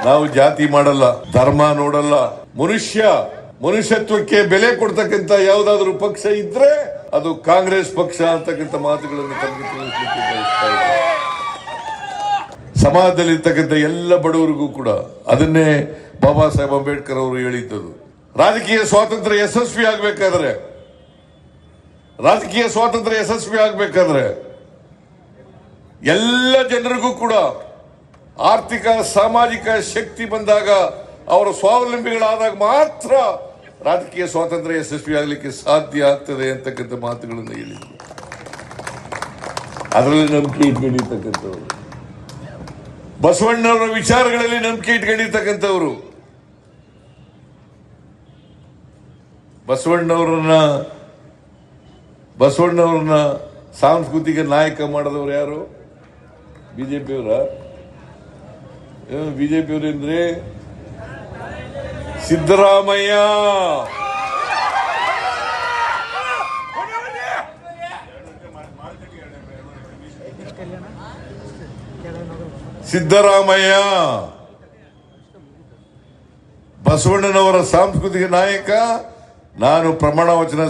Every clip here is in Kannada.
ನಾವು ಜಾತಿ ಮಾಡಲ್ಲ, ಧರ್ಮ ನೋಡಲ್ಲ, ಮನುಷ್ಯತ್ವಕ್ಕೆ ಬೆಲೆ ಕೊಡ್ತಕ್ಕಂತ ಯಾವ್ದಾದ್ರು ಪಕ್ಷ ಇದ್ರೆ ಅದು ಕಾಂಗ್ರೆಸ್ ಪಕ್ಷ ಅಂತಕ್ಕಂಥ ಮಾತುಗಳನ್ನು ತಮಗೆ ತಿಳಿಸಲಿಕ್ಕೆ ಬಯಸ್ತಾ ಇದ್ದಾರೆ. ಸಮಾಜದಲ್ಲಿರ್ತಕ್ಕಂಥ ಎಲ್ಲ ಬಡವರಿಗೂ ಕೂಡ ಅದನ್ನೇ ಬಾಬಾ ಸಾಹೇಬ್ ಅಂಬೇಡ್ಕರ್ ಅವರು ಹೇಳಿದ್ದದು. ರಾಜಕೀಯ ಸ್ವಾತಂತ್ರ್ಯ ಯಶಸ್ವಿ ಆಗ್ಬೇಕಾದ್ರೆ ಎಲ್ಲ ಜನರಿಗೂ ಕೂಡ ಆರ್ಥಿಕ ಸಾಮಾಜಿಕ ಶಕ್ತಿ ಬಂದಾಗ ಅವರ ಸ್ವಾವಲಂಬಿಗಳಾದಾಗ ಮಾತ್ರ ರಾಜಕೀಯ ಸ್ವಾತಂತ್ರ್ಯ ಯಶಸ್ವಿ ಆಗಲಿಕ್ಕೆ ಸಾಧ್ಯ ಆಗ್ತದೆ ಅಂತಕ್ಕಂಥ ಮಾತುಗಳನ್ನು ಹೇಳಿದರು. ಅದರಲ್ಲಿ ನಂಬಿಕೆ ಇಟ್ಕೊಂಡಿರ್ತಕ್ಕಂಥವ್ರು, ಬಸವಣ್ಣವರ ವಿಚಾರಗಳಲ್ಲಿ ನಂಬಿಕೆ ಇಟ್ಕೊಂಡಿರ್ತಕ್ಕಂಥವ್ರು, ಬಸವಣ್ಣವ್ರನ್ನ ಸಾಂಸ್ಕೃತಿಕ ನಾಯಕ ಮಾಡಿದವರು ಯಾರು? ಬಿಜೆಪಿಯವರು ಅಂದ್ರೆ ಸಿದ್ದರಾಮಯ್ಯ. ಬಸವಣ್ಣನವರ ಸಾಂಸ್ಕೃತಿಕ ನಾಯಕ. ನಾನು ಪ್ರಮಾಣ ವಚನ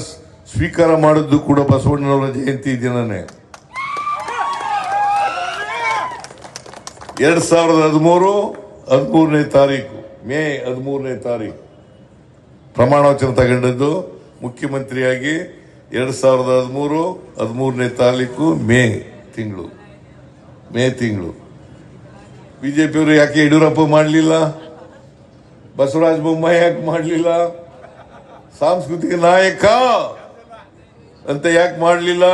ಸ್ವೀಕಾರ ಮಾಡಿದ್ದು ಕೂಡ ಬಸವಣ್ಣನವರ ಜಯಂತಿ ದಿನನೇ 2013 ತಾರೀಕು, ಮೇ 13ನೇ ತಾರೀಕು ಪ್ರಮಾಣ ವಚನ ತಗೊಂಡದ್ದು. ಮುಖ್ಯಮಂತ್ರಿಯಾಗಿ 2013ನೇ ತಾರೀಕು ಮೇ ತಿಂಗಳು. ಬಿಜೆಪಿಯವರು ಯಾಕೆ ಯಡಿಯೂರಪ್ಪ ಮಾಡಲಿಲ್ಲ? ಬಸವರಾಜ ಬೊಮ್ಮಾಯಿ ಯಾಕೆ ಮಾಡಲಿಲ್ಲ? ಸಾಂಸ್ಕೃತಿಕ ನಾಯಕ ಅಂತ ಯಾಕೆ ಮಾಡಲಿಲ್ಲ?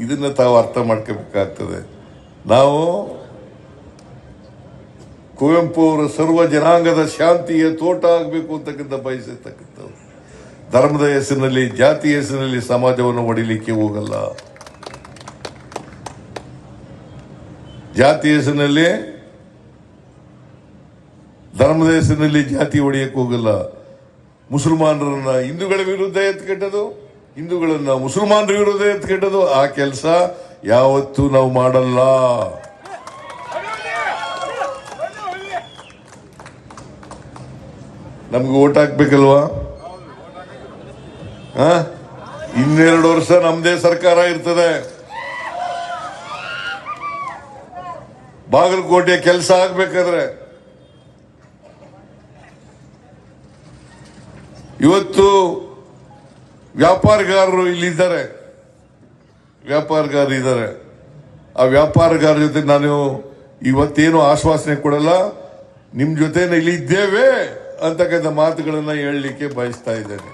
ಇದನ್ನ ತಾವು ಅರ್ಥ ಮಾಡ್ಕೋಬೇಕಾಗ್ತದೆ. ನಾವು ಕುವೆಂಪು ಅವರ ಸರ್ವ ಜನಾಂಗದ ಶಾಂತಿಯ ತೋಟ ಆಗಬೇಕು ಅಂತಕ್ಕಂಥ ಬಯಸಿರ್ತಕ್ಕಂಥವ್ರು. ಧರ್ಮದ ಹೆಸರಿನಲ್ಲಿ, ಜಾತಿ ಹೆಸರಿನಲ್ಲಿ ಸಮಾಜವನ್ನು ಒಡಿಲಿಕ್ಕೆ ಹೋಗಲ್ಲ. ಜಾತಿ ಹೆಸರಿನಲ್ಲಿ, ಧರ್ಮದ ಹೆಸರಿನಲ್ಲಿ ಜಾತಿ ಒಡೆಯಕ್ಕೆ ಹೋಗಲ್ಲ. ಮುಸಲ್ಮಾನರನ್ನ ಹಿಂದೂಗಳ ವಿರುದ್ಧ ಎತ್ಕೆಟ್ಟದು, ಹಿಂದೂಗಳನ್ನ ಮುಸಲ್ಮಾನರ ವಿರುದ್ಧ ಎತ್ಕೆಟ್ಟದು, ಆ ಕೆಲಸ ಯಾವತ್ತೂ ನಾವು ಮಾಡಲ್ಲ. ನಮ್ಗೆ ಓಟ್ ಹಾಕ್ಬೇಕಲ್ವಾ? 2 ವರ್ಷ ನಮ್ದೇ ಸರ್ಕಾರ ಇರ್ತದೆ. ಬಾಗಲಕೋಟೆ ಕೆಲಸ ಆಗ್ಬೇಕಾದ್ರೆ ಇವತ್ತು ವ್ಯಾಪಾರಗಾರರು ಇಲ್ಲಿದ್ದಾರೆ, ಆ ವ್ಯಾಪಾರಗಾರರ ಜೊತೆ ನಾನು ಇವತ್ತೇನು ಆಶ್ವಾಸನೆ ಕೊಡಲ್ಲ, ನಿಮ್ ಜೊತೆ ಇಲ್ಲಿ ಇದ್ದೇವೆ ಅಂತಕ್ಕಂಥ ಮಾತುಗಳನ್ನ ಹೇಳಲಿಕ್ಕೆ ಬಯಸ್ತಾ ಇದ್ದೇನೆ.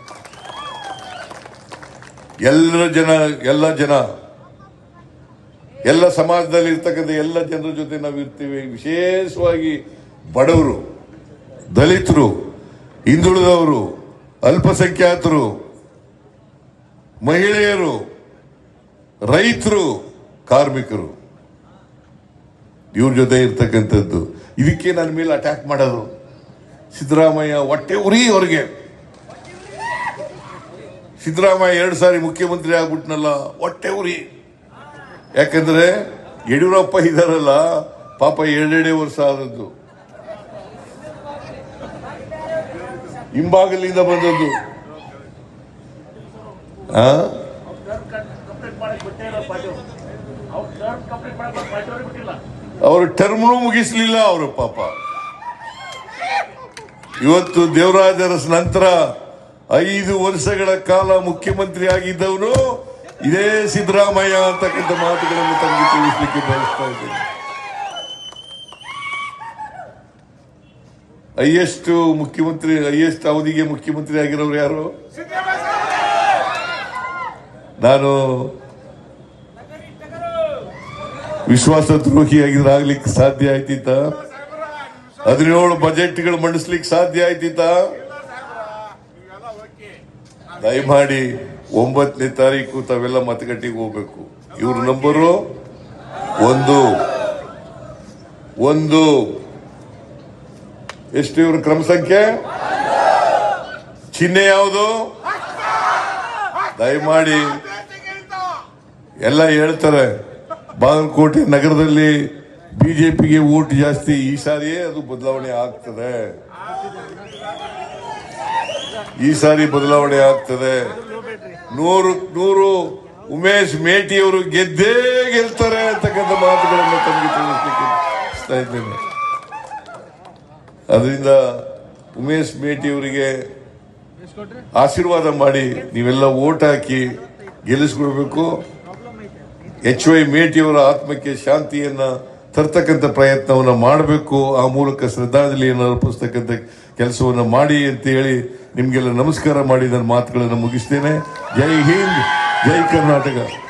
ಎಲ್ಲ ಸಮಾಜದಲ್ಲಿ ಇರ್ತಕ್ಕಂಥ ಎಲ್ಲ ಜನರ ಜೊತೆ ನಾವು ಇರ್ತೀವಿ. ವಿಶೇಷವಾಗಿ ಬಡವರು, ದಲಿತರು, ಹಿಂದುಳಿದವರು, ಅಲ್ಪಸಂಖ್ಯಾತರು, ಮಹಿಳೆಯರು, ರೈತರು, ಕಾರ್ಮಿಕರು, ಇವ್ರ ಜೊತೆ ಇರ್ತಕ್ಕಂಥದ್ದು. ಇದಕ್ಕೆ ನನ್ನ ಮೇಲೆ ಅಟ್ಯಾಕ್ ಮಾಡೋದು. ಸಿದ್ದರಾಮಯ್ಯ ಹೊಟ್ಟೆ ಉರಿ ಅವ್ರಿಗೆ. ಸಿದ್ದರಾಮಯ್ಯ 2 ಸಾರಿ ಮುಖ್ಯಮಂತ್ರಿ ಆಗ್ಬಿಟ್ನಲ್ಲ, ಹೊಟ್ಟೆ ಉರಿ. ಯಾಕಂದ್ರೆ ಯಡಿಯೂರಪ್ಪ ಇದಾರಲ್ಲ, ಪಾಪ 2 ವರ್ಷ ಆದದ್ದು, ಹಿಂಬಾಗಲಿಂದ ಬಂದದ್ದು. ಅವರು ಟರ್ಮ್ನು ಮುಗಿಸ್ಲಿಲ್ಲ ಅವರು ಪಾಪ. ಇವತ್ತು ದೇವರಾಜ ಅರಸ್ ನಂತರ 5 ವರ್ಷಗಳ ಕಾಲ ಮುಖ್ಯಮಂತ್ರಿ ಆಗಿದ್ದವನು ಇದೇ ಸಿದ್ದರಾಮಯ್ಯ ಅಂತಕ್ಕಂಥ ಮಾತುಗಳನ್ನು ತಮಗೆ ತಿಳಿಸಲಿಕ್ಕೆ ಬಯಸ್ತಾ ಇದ್ದೇನೆ. ಹೈಯೆಸ್ಟ್ ಅವಧಿಗೆ ಮುಖ್ಯಮಂತ್ರಿ ಆಗಿರೋರು ಯಾರು? ನಾನು ವಿಶ್ವಾಸದ್ರೋಹಿ ಆಗ್ಲಿಕ್ಕೆ ಸಾಧ್ಯ ಆಯ್ತಿತ್ತ? 17 ಬಜೆಟ್ಗಳು ಮಂಡಿಸ್ಲಿಕ್ಕೆ ಸಾಧ್ಯ ಆಯ್ತಿತ್ತ? ದಯಮಾಡಿ 9ನೇ ತಾರೀಕು ತಾವೆಲ್ಲ ಮತಗಟ್ಟೆಗೆ ಹೋಗ್ಬೇಕು. ಇವ್ರ ನಂಬರು 1 ಎಷ್ಟು? ಇವ್ರ ಕ್ರಮ ಸಂಖ್ಯೆ, ಚಿಹ್ನೆ ಯಾವುದು? ದಯಮಾಡಿ ಎಲ್ಲ ಹೇಳ್ತಾರೆ. ಬಾಗಲಕೋಟೆ ನಗರದಲ್ಲಿ ಬಿಜೆಪಿಗೆ ವೋಟ್ ಜಾಸ್ತಿ, ಈ ಸಾರಿಯೇ ಅದು ಬದಲಾವಣೆ ಆಗ್ತದೆ. ಈ ಸಾರಿ ಬದಲಾವಣೆ ಆಗ್ತದೆ. 100 ಉಮೇಶ್ ಮೇಟಿಯವರು ಗೆದ್ದೇ ಗೆಲ್ತಾರೆ ಅಂತಕ್ಕಂಥ ಮಾತುಗಳನ್ನು ತಮಗೆ ತಿಳಿಸ್ಲಿಕ್ಕೆ ಇಚ್ಛಿಸ್ತಾ ಇದ್ದೇನೆ. ಅದರಿಂದ ಉಮೇಶ್ ಮೇಟಿಯವರಿಗೆ ಆಶೀರ್ವಾದ ಮಾಡಿ ನೀವೆಲ್ಲ ವೋಟ್ ಹಾಕಿ ಗೆಲ್ಲಿಸ್ಕೊಳ್ಬೇಕು. HY ಮೇಟಿಯವರ ಆತ್ಮಕ್ಕೆ ಶಾಂತಿಯನ್ನ ತರ್ತಕ್ಕಂಥ ಪ್ರಯತ್ನವನ್ನ ಮಾಡಬೇಕು. ಆ ಮೂಲಕ ಶ್ರದ್ಧಾಂಜಲಿಯನ್ನು ಅರ್ಪಿಸ್ತಕ್ಕಂಥ ಕೆಲಸವನ್ನ ಮಾಡಿ ಅಂತ ಹೇಳಿ ನಿಮ್ಗೆಲ್ಲ ನಮಸ್ಕಾರ ಮಾಡಿ ನನ್ನ ಮಾತುಗಳನ್ನು ಮುಗಿಸ್ತೇನೆ. ಜೈ ಹಿಂದ್, ಜೈ ಕರ್ನಾಟಕ.